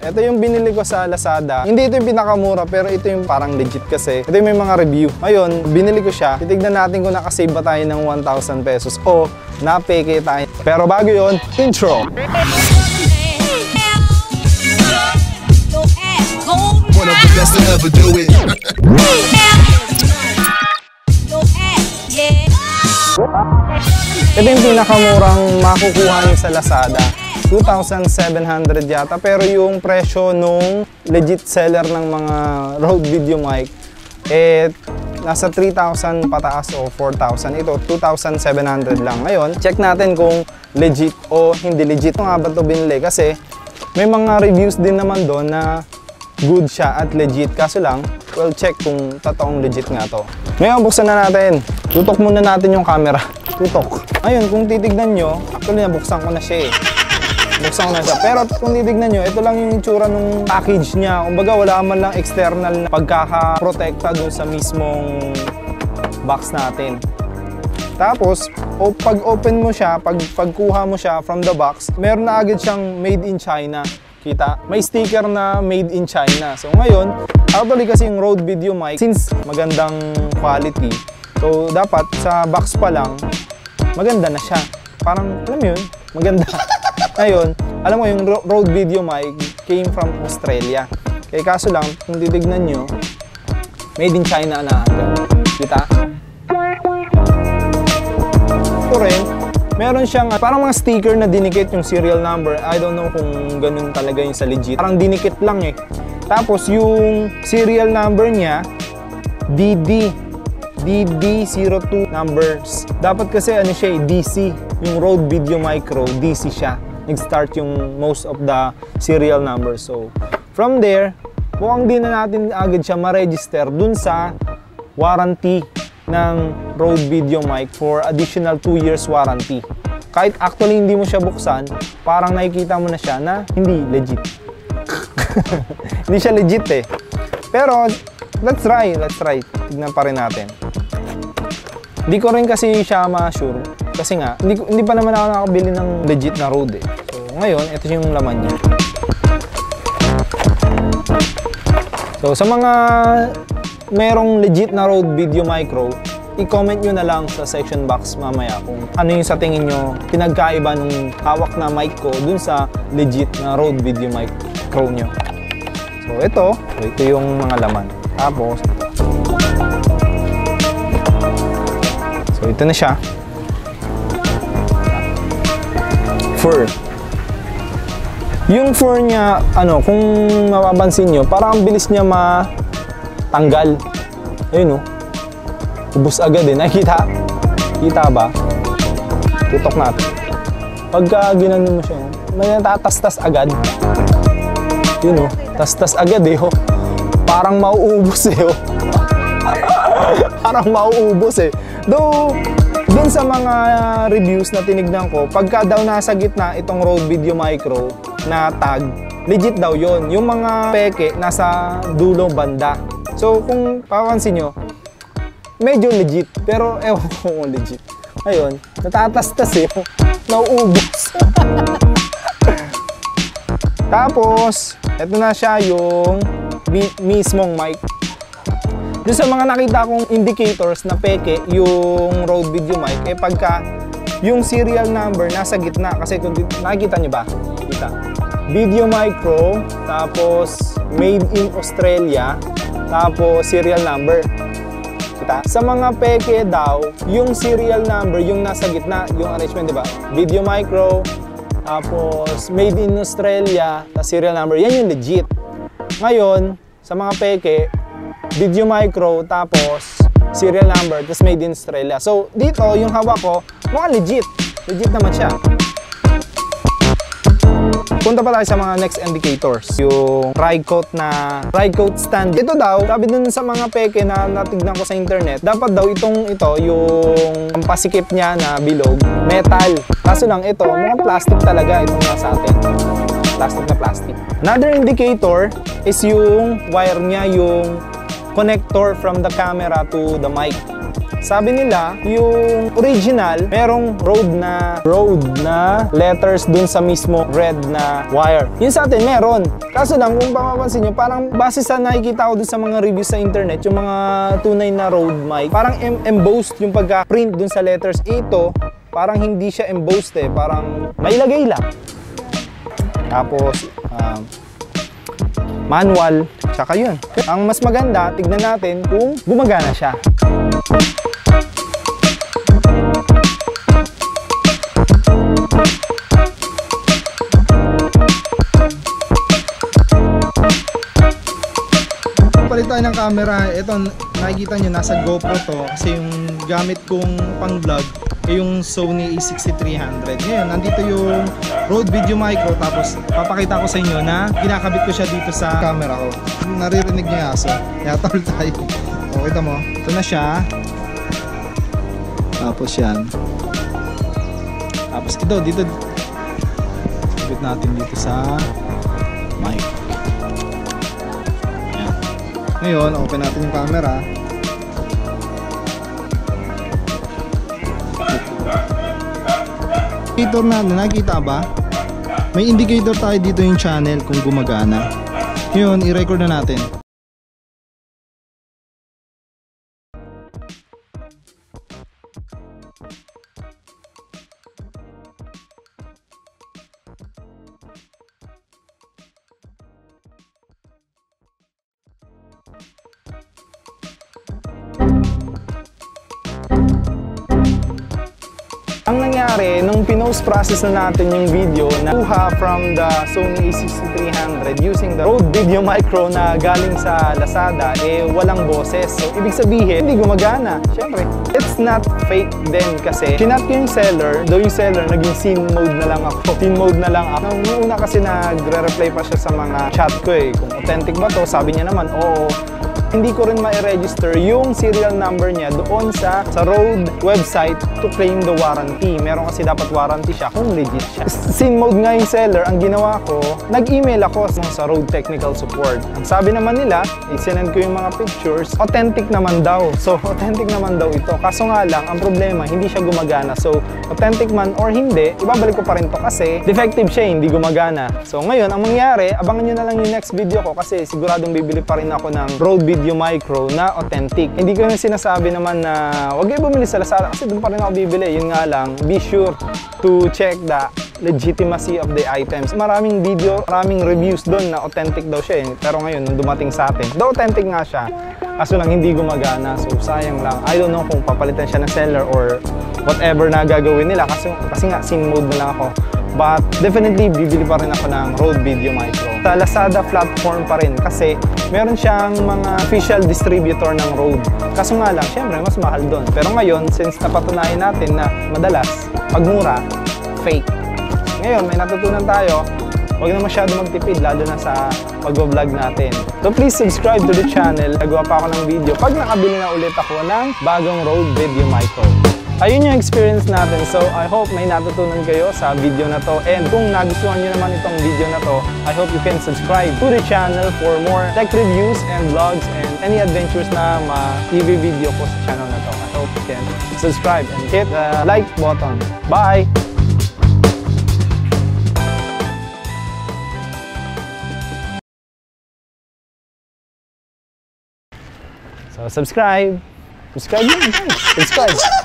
Ito yung binili ko sa Lazada. Hindi ito yung pinakamura, pero ito yung parang legit kasi. Ito yung may mga review. Ngayon, binili ko siya. Titignan natin kung nakasave ba tayo ng 1,000 pesos o napeke tayo. Pero bago yun, intro! One of the best to ever do it. Ito yung pinakamurang makukuha niyo sa Lazada. 2,700 yata, pero yung presyo nung legit seller ng mga Rode VideoMic nasa 3,000 pataas o 4,000. Ito 2,700 lang. Ngayon, check natin kung legit o hindi legit. Ito nga ba ito binili? Kasi may mga reviews din naman doon na good siya at legit. Kaso lang, well, check kung totoong legit nga to. Ngayon, buksan na natin. Tutok muna natin yung camera. Tutok. Ayun, kung titignan nyo, actually nabuksan ko na siya eh. Buksan ko na siya. Pero kung titignan nyo, ito lang yung itsura ng package niya. Kumbaga, wala man lang external na pagkakaprotekta doon sa mismong box natin. Tapos, pag open mo siya, pagkuha mo siya from the box, meron na agad siyang made in China. Kita? May sticker na made in China. So ngayon, actually kasi yung Rode VideoMic, since magandang quality, so dapat sa box pa lang, maganda na siya. Parang, alam mo yun, maganda. Ngayon, alam mo yung Rode VideoMic came from Australia. Kaya kaso lang, kung titignan nyo, made in China na agad. Kita? Ito rin, meron siyang parang mga sticker na dinikit yung serial number. I don't know kung ganun talaga yung sa legit. Parang dinikit lang eh. Tapos yung serial number niya, DD02 numbers. Dapat kasi ano siya DC. Yung Rode VideoMic DC siya. Nag-start yung most of the serial numbers. So, from there, mukhang di na natin agad siya ma-register dun sa warranty ng Rode VideoMic for additional 2 years warranty. Kahit actually hindi mo siya buksan, parang nakikita mo na siya na hindi legit. Hindi siya legit eh. Pero, let's try. Tignan pa rin natin. Hindi ko rin kasi siya ma-sure. Kasi nga, hindi pa naman ako nakabili ng legit na Rode eh. So, ngayon, ito yung laman niya. So, sa mga merong legit na Rode VideoMic, i-comment nyo na lang sa section box mamaya kung ano yung sa tingin nyo pinagkaiba ng hawak na mic ko dun sa legit na Rode VideoMic nyo. So, ito yung mga laman. Tapos, so, ito na siya. Fur. Yung fur niya, kung mapapansin nyo, parang ang bilis niya matanggal. Ayun o. Ubus agad eh. Nakikita? Kita ba? Tutok natin. Pagka ginanon mo siya, may natatastas agad. Yun o. Tastas agad eh. Parang mauubos eh. Parang mauubos eh. Though, dun sa mga reviews na tinignan ko, pagka daw nasa gitna itong Rode VideoMic na tag, legit daw yon. Yung mga peke nasa dulo banda. So kung papansin nyo, medyo legit, pero ewan ko kung legit. Ayun, natatastas eh, nauubos. Tapos, eto na siya yung mismong mic. Doon sa mga nakita kong indicators na peke yung Rode VideoMic, pagka yung serial number nasa gitna, kasi kung nakikita nyo ba? Kita. VideoMic Pro, tapos made in Australia, tapos serial number. Kita. Sa mga peke daw, yung serial number, yung nasa gitna, yung arrangement, di ba? VideoMic Pro, tapos made in Australia, tapos serial number, yan yung legit. Ngayon, sa mga peke, VideoMic tapos serial number, tapos made in Australia. So, dito, yung hawak ko, mukhang legit. Legit naman siya. Punta pa tayo sa mga next indicators. Yung ride coat stand. Ito daw, sabi dun sa mga peke na natignan ko sa internet, dapat daw yung pasikip niya na bilog, metal. Kaso lang ito, mukhang plastic talaga itong nasa atin. Plastic na plastic. Another indicator is yung wire niya, yung connector from the camera to the mic. Sabi nila, yung original, merong road na letters dun sa mismo red na wire. Yun sa atin, meron. Kaso lang, kung mapapansin nyo, parang base sa nakikita ko dun sa mga reviews sa internet, yung mga tunay na Rode mic, parang embossed yung pagka-print dun sa letters. Ito, parang hindi siya embossed eh, parang may lagay lang. Tapos, manual, tsaka yun. Ang mas maganda, tignan natin kung gumagana siya. Palit tayo ng camera. Ito, nakikita nyo, nasa GoPro to kasi yung gamit kong pang vlog ay yung Sony A6300. Ngayon, nandito yung Rode Video Micro, tapos papakita ko sa inyo na kinakabit ko siya dito sa camera ko. Naririnig niyo yung aso. Yatol tayo. O, kita mo, ito na siya. Tapos yan. Tapos ito, dito kabit natin dito sa mic. Yan. Ngayon, open natin yung camera. Indicator na, nakikita ba? May indicator tayo dito yung channel kung gumagana. Ngayon, i-record na natin. Ang nangyari, nung pinost process na natin yung video na kuha from the Sony A6300 using the Rode Video Micro na galing sa Lazada, eh walang boses. So, ibig sabihin, hindi gumagana. Siyempre, it's not fake din kasi kinat ko yung seller, though yung seller naging scene mode na lang ako. Scene mode na lang ako. Nung una kasi nagre-reply pa siya sa mga chat ko eh. Kung authentic ba to, sabi niya naman, oo. Hindi ko rin ma-register yung serial number niya doon sa Rode website to claim the warranty. Meron kasi dapat warranty siya kung legit siya. Scene mode nga yung seller, ang ginawa ko, nag-email ako sa Rode Technical Support. Ang sabi naman nila, i-send ko yung mga pictures, authentic naman daw. So, authentic naman daw ito. Kaso nga lang, ang problema, hindi siya gumagana. So, authentic man or hindi, ibabalik ko pa rin to kasi defective siya, hindi gumagana. So, ngayon, ang mangyari, abangan nyo na lang yung next video ko kasi siguradong bibili pa rin ako ng Rode Video Micro na authentic. Hindi ko yung sinasabi naman na wag kayo bumili sa Lazada kasi doon pa rin ako bibili. Yun nga lang, be sure to check the legitimacy of the items. Maraming video, maraming reviews doon na authentic daw siya eh. Pero ngayon, nung dumating sa atin, daw authentic nga siya. Kaso lang hindi gumagana. So sayang lang. I don't know kung papalitan siya ng seller or whatever na gagawin nila. Kasi nga, scene mode na lang ako. But definitely, bibili pa rin ako ng Rode Video Micro. Sa Lazada platform pa rin kasi meron siyang mga official distributor ng Rode. Kaso nga lang, syempre, mas mahal doon. Pero ngayon, since napatunayan natin na madalas, pag mura, fake. Ngayon, may natutunan tayo, huwag na masyado magtipid, lalo na sa pag-vlog natin. So please subscribe to the channel. Nagawa pa ako ng video pag nakabili na ulit ako ng bagong Rode Video Micro. Ayun yung experience natin. So I hope may natutunan kayo sa video na to. And kung nagustuhan nyo naman itong video na to, I hope you can subscribe to the channel for more tech reviews and vlogs and any adventures na ma-video ko sa channel na to. I hope you can subscribe and hit the like button. Bye! So subscribe! Subscribe yun, guys! Subscribe!